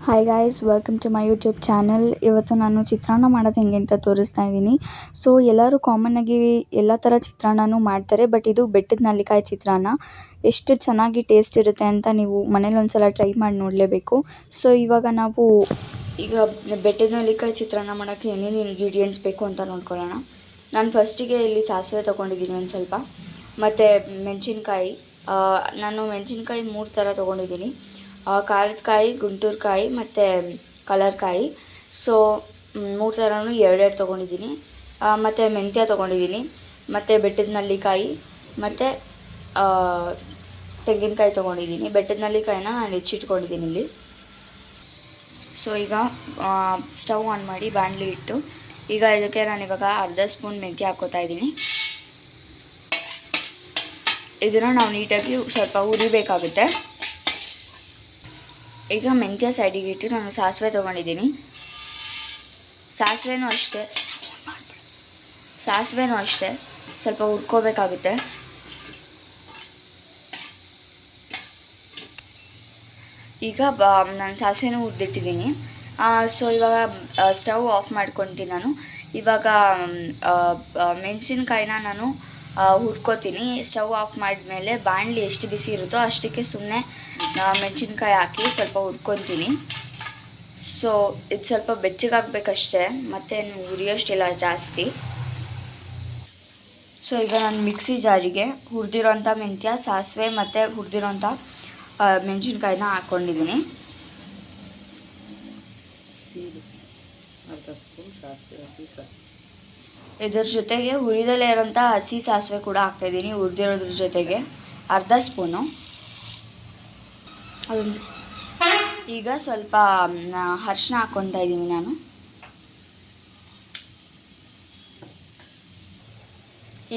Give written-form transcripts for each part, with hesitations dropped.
Hi guys, welcome to my YouTube channel. ಇವತ್ತು ನಾನು ಚಿತ್ರಾನ್ನ ಮಾಡೋದು ಹೆಂಗೆ ಅಂತ ತೋರಿಸ್ತಾ ಇದ್ದೀನಿ. ಸೊ ಎಲ್ಲರೂ ಕಾಮನ್ನಾಗಿ ಎಲ್ಲ ಥರ ಚಿತ್ರಾನ್ನನೂ ಮಾಡ್ತಾರೆ, ಬಟ್ ಇದು ಬೆಟ್ಟದ ನೆಲ್ಲಿಕಾಯಿ ಚಿತ್ರಾನ್ನ ಎಷ್ಟು ಚೆನ್ನಾಗಿ ಟೇಸ್ಟ್ ಇರುತ್ತೆ ಅಂತ ನೀವು ಮನೇಲಿ ಒಂದ್ಸಲ ಟ್ರೈ ಮಾಡಿ ನೋಡಲೇಬೇಕು. ಸೊ ಈಗ ಬೆಟ್ಟದ ನೆಲ್ಲಿಕಾಯಿ ಚಿತ್ರಾನ್ನ ಮಾಡೋಕ್ಕೆ ಏನೇನು ಇಂಗ್ರೀಡಿಯೆಂಟ್ಸ್ ಬೇಕು ಅಂತ ನೋಡ್ಕೊಳ್ಳೋಣ. ನಾನು ಫಸ್ಟಿಗೆ ಇಲ್ಲಿ ಸಾಸಿವೆ ತೊಗೊಂಡಿದ್ದೀನಿ ಒಂದು ಸ್ವಲ್ಪ, ಮತ್ತು ಮೆಣಸಿನ್ಕಾಯಿ. ನಾನು ಮೆಣಸಿನ್ಕಾಯಿ 3 ಥರ ತೊಗೊಂಡಿದ್ದೀನಿ. ಖಾರದ ಕಾಯಿ, ಗುಂಟೂರು ಕಾಯಿ ಮತ್ತು ಕಲರ್ ಕಾಯಿ. ಸೊ 3 ಥರನೂ ಎರಡೆರಡು ತೊಗೊಂಡಿದ್ದೀನಿ. ಮತ್ತು ಮೆಂತ್ಯ ತೊಗೊಂಡಿದ್ದೀನಿ, ಮತ್ತು ಬೆಟ್ಟದ ನೆಲ್ಲಿಕಾಯಿ ಮತ್ತು ತೆಂಗಿನಕಾಯಿ ತೊಗೊಂಡಿದ್ದೀನಿ. ಬೆಟ್ಟದ ನೆಲ್ಲಿಕಾಯಿನ ನಾನು ಹೆಚ್ಚಿಟ್ಕೊಂಡಿದ್ದೀನಿ ಇಲ್ಲಿ. ಸೊ ಈಗ ಸ್ಟವ್ ಆನ್ ಮಾಡಿ ಬಾಣಲಿ ಇಟ್ಟು, ಈಗ ಇದಕ್ಕೆ ನಾನಿವಾಗ ಅರ್ಧ ಸ್ಪೂನ್ ಮೆಂತ್ಯ ಹಾಕ್ಕೋತಾ ಇದ್ದೀನಿ. ಇದನ್ನು ನಾವು ನೀಟಾಗಿ ಸ್ವಲ್ಪ ಹುರಿಬೇಕಾಗುತ್ತೆ. ಈಗ ಮೆಂತ್ಯ ಸೈಡಿಗೆ ಇಟ್ಟು ನಾನು ಸಾಸಿವೆ ತೊಗೊಂಡಿದ್ದೀನಿ. ಸಾಸಿವೆನೂ ಅಷ್ಟೇ ಸ್ವಲ್ಪ ಹುರ್ಕೋಬೇಕಾಗುತ್ತೆ. ಈಗ ನಾನು ಸಾಸಿವೆನೂ ಹುರಿದಿಟ್ಟಿದ್ದೀನಿ. ಸೊ ಇವಾಗ ಸ್ಟವ್ ಆಫ್ ಮಾಡ್ಕೊತೀನಿ ನಾನು. ಇವಾಗ ಮೆಣಸಿನ್ಕಾಯಿನ ನಾನು ಹುರ್ಕೋತೀನಿ. ಸ್ಟವ್ ಆಫ್ ಮಾಡಿದ್ಮೇಲೆ ಬಾಣಲಿ ಎಷ್ಟು ಬಿಸಿ ಇರುತ್ತೋ ಅಷ್ಟಕ್ಕೆ ಸುಮ್ಮನೆ ಮೆಣಸಿನ್ಕಾಯಿ ಹಾಕಿ ಸ್ವಲ್ಪ ಹುರ್ಕೊತೀನಿ. ಸೊ ಇದು ಸ್ವಲ್ಪ ಬೆಚ್ಚಗಾಗಬೇಕಷ್ಟೇ, ಮತ್ತು ಹುರಿಯೋಷ್ಟಿಲ್ಲ ಜಾಸ್ತಿ. ಸೊ ಈಗ ನಾನು ಮಿಕ್ಸಿ ಜಾರಿಗೆ ಹುರಿದಿರೋಂಥ ಮೆಂತ್ಯ, ಸಾಸಿವೆ ಮತ್ತು ಹುರಿದಿರೋಂಥ ಮೆಣಸಿನ್ಕಾಯಿನ ಹಾಕ್ಕೊಂಡಿದ್ದೀನಿ. ಇದ್ರ ಜೊತೆಗೆ ಹುರಿದಲ್ಲೇ ಇರೋಂಥ ಹಸಿ ಸಾಸಿವೆ ಕೂಡ ಹಾಕ್ತಾಯಿದ್ದೀನಿ, ಹುರಿದಿರೋದ್ರ ಜೊತೆಗೆ ಅರ್ಧ ಸ್ಪೂನು. ಈಗ ಸ್ವಲ್ಪ ಅರಿಶಿನ ಹಾಕ್ಕೊತಾ ಇದ್ದೀನಿ ನಾನು.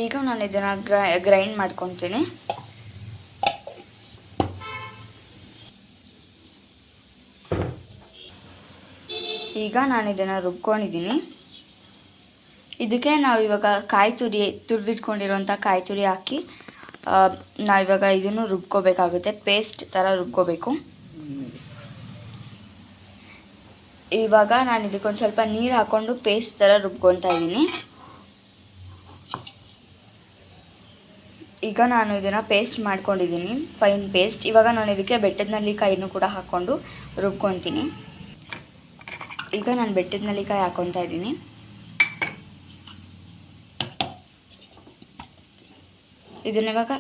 ಈಗ ನಾನು ಇದನ್ನು ಗ್ರೈಂಡ್ ಮಾಡ್ಕೊತೀನಿ. ಈಗ ನಾನು ಇದನ್ನು ರುಬ್ಕೊಂಡಿದ್ದೀನಿ. ಇದಕ್ಕೆ ನಾವಿವಾಗ ತುರಿದಿಟ್ಕೊಂಡಿರೋಂಥ ಕಾಯಿ ತುರಿ ಹಾಕಿ ನಾವಿವಾಗ ಇದನ್ನು ರುಬ್ಕೋಬೇಕಾಗುತ್ತೆ. ಪೇಸ್ಟ್ ಥರ ರುಬ್ಕೋಬೇಕು. ಇವಾಗ ನಾನು ಇದಕ್ಕೊಂದು ಸ್ವಲ್ಪ ನೀರು ಹಾಕ್ಕೊಂಡು ಪೇಸ್ಟ್ ಥರ ರುಬ್ಕೊತಾ ಇದ್ದೀನಿ. ಈಗ ನಾನು ಇದನ್ನು ಪೇಸ್ಟ್ ಮಾಡ್ಕೊಂಡಿದ್ದೀನಿ, ಫೈನ್ ಪೇಸ್ಟ್. ಇವಾಗ ನಾನು ಇದಕ್ಕೆ ಬೆಟ್ಟದ ನೆಲ್ಲಿಕಾಯಿನೂ ಕೂಡ ಹಾಕ್ಕೊಂಡು ರುಬ್ಕೊತೀನಿ. ಈಗ ನಾನು ಬೆಟ್ಟದ ನೆಲ್ಲಿಕಾಯಿ ಹಾಕ್ಕೊತಾ ಇದ್ದೀನಿ. ಇದನ್ನ ಇವಾಗ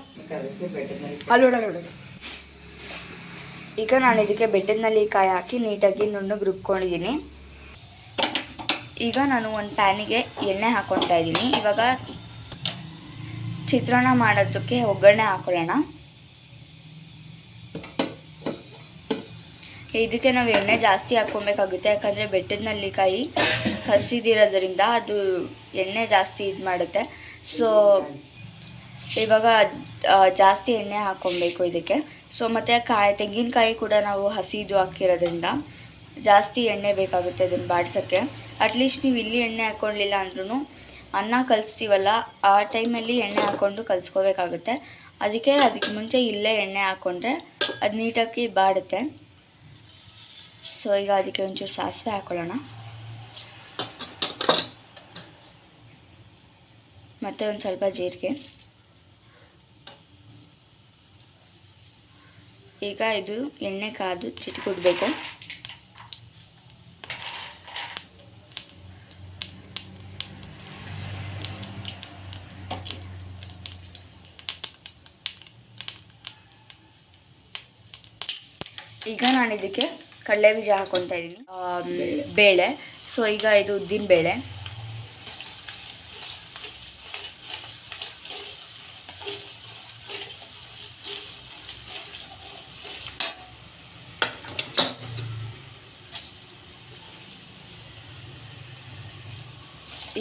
ಈಗ ನಾನು ಇದಕ್ಕೆ ಬೆಟ್ಟದ ನೆಲ್ಲಿಕಾಯಿ ಹಾಕಿ ನೀಟಾಗಿ ನುಣ್ಣಗೆ ರುಬ್ಕೊಂಡಿದ್ದೀನಿ. ಈಗ ನಾನು ಒಂದು ಪ್ಯಾನಿಗೆ ಎಣ್ಣೆ ಹಾಕ್ಕೊತಾ ಇದ್ದೀನಿ. ಇವಾಗ ಚಿತ್ರಾನ್ನ ಮಾಡೋದಕ್ಕೆ ಒಗ್ಗರಣೆ ಹಾಕೊಳ್ಳೋಣ. ಇದಕ್ಕೆ ನಾವು ಎಣ್ಣೆ ಜಾಸ್ತಿ ಹಾಕ್ಕೊಬೇಕಾಗುತ್ತೆ, ಯಾಕಂದರೆ ಬೆಟ್ಟದ ನೆಲ್ಲಿಕಾಯಿ ಹಸಿದಿರೋದ್ರಿಂದ ಅದು ಎಣ್ಣೆ ಜಾಸ್ತಿ ಇದು ಮಾಡುತ್ತೆ. ಸೊ ಇವಾಗ ಜಾಸ್ತಿ ಎಣ್ಣೆ ಹಾಕ್ಕೊಬೇಕು ಇದಕ್ಕೆ. ಸೊ ಮತ್ತು ತೆಂಗಿನಕಾಯಿ ಕೂಡ ನಾವು ಹಸಿದು ಹಾಕಿರೋದ್ರಿಂದ ಜಾಸ್ತಿ ಎಣ್ಣೆ ಬೇಕಾಗುತ್ತೆ ಅದನ್ನು ಬಾಡ್ಸೋಕ್ಕೆ. ಅಟ್ಲೀಸ್ಟ್ ನೀವು ಇಲ್ಲಿ ಎಣ್ಣೆ ಹಾಕ್ಕೊಳ್ಳಿಲ್ಲ ಅಂದ್ರೂ ಅನ್ನ ಕಲಿಸ್ತೀವಲ್ಲ ಆ ಟೈಮಲ್ಲಿ ಎಣ್ಣೆ ಹಾಕ್ಕೊಂಡು ಕಲಿಸ್ಕೋಬೇಕಾಗುತ್ತೆ. ಅದಕ್ಕೆ ಮುಂಚೆ ಇಲ್ಲೇ ಎಣ್ಣೆ ಹಾಕ್ಕೊಂಡ್ರೆ ಅದು ನೀಟಾಗಿ ಬಾಡುತ್ತೆ. ಸೊ ಈಗ ಅದಕ್ಕೆ ಒಂಚೂರು ಸಾಸಿವೆ ಹಾಕ್ಕೊಳ್ಳೋಣ, ಮತ್ತು ಒಂದು ಸ್ವಲ್ಪ ಜೀರಿಗೆ. ಈಗ ಇದು ಎಣ್ಣೆ ಕಾದು ಚಿಟಕುಡ್ಬೇಕು. ಈಗ ನಾನು ಇದಕ್ಕೆ ಕಡಲೆ ಬೀಜ ಹಾಕ್ಕೊತಾ ಇದ್ದೀನಿ, ಬೇಳೆ. ಸೊ ಈಗ ಇದು ಉದ್ದಿನ ಬೇಳೆ.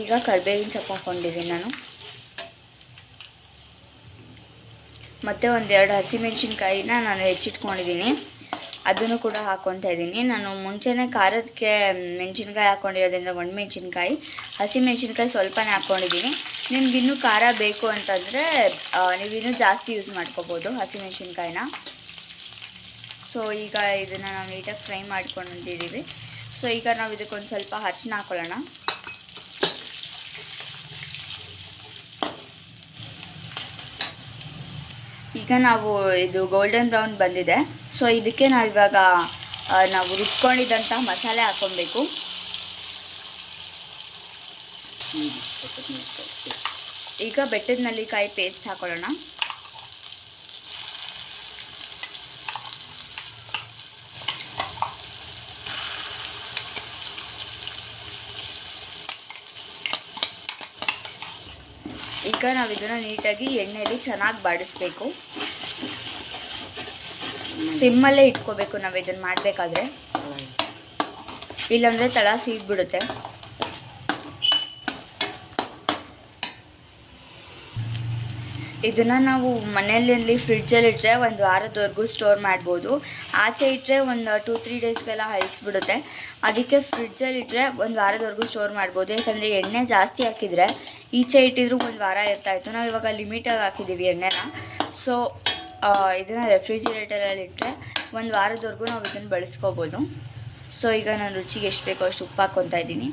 ಈಗ ಕರಿಬೇವಿನ ಸೊಪ್ಪು ಹಾಕ್ಕೊಂಡಿದ್ದೀನಿ ನಾನು, ಮತ್ತು ಒಂದೆರಡು ಹಸಿಮೆಣ್ಸಿನ್ಕಾಯಿನ ನಾನು ಹೆಚ್ಚಿಟ್ಕೊಂಡಿದ್ದೀನಿ, ಅದನ್ನು ಕೂಡ ಹಾಕ್ಕೊತಾ ಇದ್ದೀನಿ. ನಾನು ಮುಂಚೆನೇ ಖಾರಕ್ಕೆ ಮೆಣಸಿನ್ಕಾಯಿ ಹಾಕ್ಕೊಂಡಿರೋದ್ರಿಂದ ಒಣಮೆಣ್ಸಿನ್ಕಾಯಿ, ಹಸಿಮೆಣ್ಸಿನ್ಕಾಯಿ ಸ್ವಲ್ಪನೇ ಹಾಕ್ಕೊಂಡಿದ್ದೀನಿ. ನಿಮ್ಗೆ ಇನ್ನೂ ಖಾರ ಬೇಕು ಅಂತಂದರೆ ನೀವು ಇನ್ನೂ ಜಾಸ್ತಿ ಯೂಸ್ ಮಾಡ್ಕೋಬೋದು ಹಸಿಮೆಣ್ಸಿನ್ಕಾಯಿನ. ಸೊ ಈಗ ಇದನ್ನು ನಾವು ನೀಟಾಗಿ ಫ್ರೈ ಮಾಡ್ಕೊಂಡಿದ್ದೀವಿ. ಸೊ ಈಗ ನಾವು ಇದಕ್ಕೊಂದು ಸ್ವಲ್ಪ ಅರಿಶಿನ ಹಾಕೊಳ್ಳೋಣ. ಈಗ ನಾವು ಇದು ಗೋಲ್ಡನ್ ಬ್ರೌನ್ ಬಂದಿದೆ. ಸೊ ಇದಕ್ಕೆ ನಾವು ಇವಾಗ ನಾವು ರುಬ್ಕೊಂಡಿದ್ದಂಥ ಮಸಾಲೆ ಹಾಕ್ಕೊಬೇಕು. ಈಗ ಬೆಟ್ಟದ ನೆಲ್ಲಿಕಾಯಿ ಪೇಸ್ಟ್ ಹಾಕೊಳ್ಳೋಣ. ಈಗ ನಾವು ಇದನ್ನು ನೀಟಾಗಿ ಎಣ್ಣೆಯಲ್ಲಿ ಚೆನ್ನಾಗಿ ಬಾಡಿಸ್ಬೇಕು. ಸಿಮ್ಮಲ್ಲೇ ಇಟ್ಕೋಬೇಕು ನಾವು ಇದನ್ನು ಮಾಡಬೇಕಾದ್ರೆ, ಇಲ್ಲಾಂದರೆ ತಳ ಸೀದ್ಬಿಡುತ್ತೆ. ಇದನ್ನು ನಾವು ಮನೆಯಲ್ಲಿ ಫ್ರಿಡ್ಜಲ್ಲಿ ಇಟ್ಟರೆ ಒಂದು ವಾರದವರೆಗೂ ಸ್ಟೋರ್ ಮಾಡ್ಬೋದು. ಆಚೆ ಇಟ್ಟರೆ ಒಂದು 2-3 ಡೇಸ್ಗೆಲ್ಲ ಹಳಿಸ್ಬಿಡುತ್ತೆ. ಅದಕ್ಕೆ ಫ್ರಿಡ್ಜಲ್ಲಿ ಇಟ್ಟರೆ ಒಂದು ವಾರದವರೆಗೂ ಸ್ಟೋರ್ ಮಾಡ್ಬೋದು. ಯಾಕಂದರೆ ಎಣ್ಣೆ ಜಾಸ್ತಿ ಹಾಕಿದರೆ ಈಚೆ ಇಟ್ಟಿದ್ರು ಒಂದು ವಾರ ಇರ್ತಾಯಿತ್ತು. ನಾವು ಇವಾಗ ಲಿಮಿಟಾಗಿ ಹಾಕಿದ್ದೀವಿ ಎಣ್ಣೆನ. ಸೊ ಇದನ್ನು ರೆಫ್ರಿಜಿರೇಟರಲ್ಲಿ ಇಟ್ಟರೆ ಒಂದು ವಾರದವರೆಗೂ ನಾವು ಇದನ್ನು ಬಳಸ್ಕೋಬೋದು. ಸೊ ಈಗ ನಾನು ರುಚಿಗೆ ಎಷ್ಟು ಬೇಕೋ ಅಷ್ಟು ಉಪ್ಪು ಹಾಕ್ಕೊತಾ ಇದ್ದೀನಿ.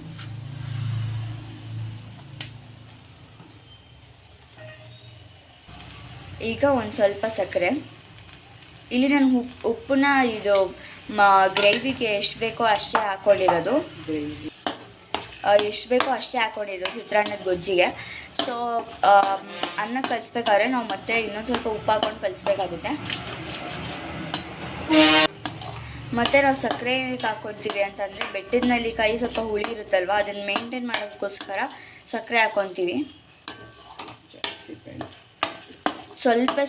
ಈಗ ಒಂದು ಸ್ವಲ್ಪ ಸಕ್ಕರೆ. ಇಲ್ಲಿ ನಾನು ಉಪ್ಪನ್ನ ಇದು ಗ್ರೇವಿಗೆ ಎಷ್ಟು ಬೇಕೋ ಅಷ್ಟೇ ಹಾಕ್ಕೊಂಡಿರೋದು. ಎಷ್ಟು ಬೇಕೋ ಅಷ್ಟೇ ಹಾಕ್ಕೊಂಡಿರೋದು ಚಿತ್ರಾನ್ನದ ಗೊಜ್ಜಿಗೆ. ಸೊ ಅನ್ನ ಕಲಿಸ್ಬೇಕಾದ್ರೆ ನಾವು ಮತ್ತೆ ಇನ್ನೊಂದು ಸ್ವಲ್ಪ ಉಪ್ಪು ಹಾಕ್ಕೊಂಡು ಕಲಿಸ್ಬೇಕಾಗುತ್ತೆ. ಮತ್ತು ನಾವು ಸಕ್ಕರೆ ಹಾಕ್ಕೊಳ್ತೀವಿ ಅಂತಂದರೆ ಬೆಟ್ಟದ ನೆಲ್ಲಿಕಾಯಿ ಸ್ವಲ್ಪ ಹುಳಿ ಇರುತ್ತಲ್ವ, ಅದನ್ನು ಮೇಂಟೈನ್ ಮಾಡೋದಕ್ಕೋಸ್ಕರ ಸಕ್ಕರೆ ಹಾಕ್ಕೊತೀವಿ.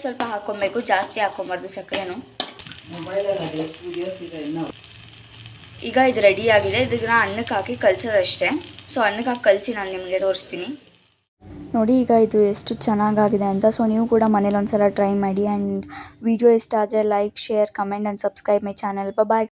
ಸ್ವಲ್ಪ ಹಾಕ್ಕೊಬೇಕು, ಜಾಸ್ತಿ ಹಾಕ್ಕೊಬಾರ್ದು ಸಕ್ಕರೆನೂ. ಈಗ ಇದು ರೆಡಿ ಆಗಿದೆ. ಇದನ್ನ ಅನ್ನಕ್ಕೆ ಹಾಕಿ ಕಲಿಸೋದಷ್ಟೇ. ಸೊ ಅನ್ನಕ್ಕೆ ಹಾಕಿ ಕಲಿಸಿ ನಾನು ನಿಮಗೆ ತೋರಿಸ್ತೀನಿ. ನೋಡಿ ಈಗ ಇದು ಎಷ್ಟು ಚೆನ್ನಾಗಾಗಿದೆ ಅಂತ. ಸೊ ನೀವು ಕೂಡ ಮನೇಲಿ ಒಂದ್ಸಲ ಟ್ರೈ ಮಾಡಿ. ಆ್ಯಂಡ್ ವಿಡಿಯೋ ಇಷ್ಟ ಆದರೆ like, share, comment and subscribe my channel. Bye.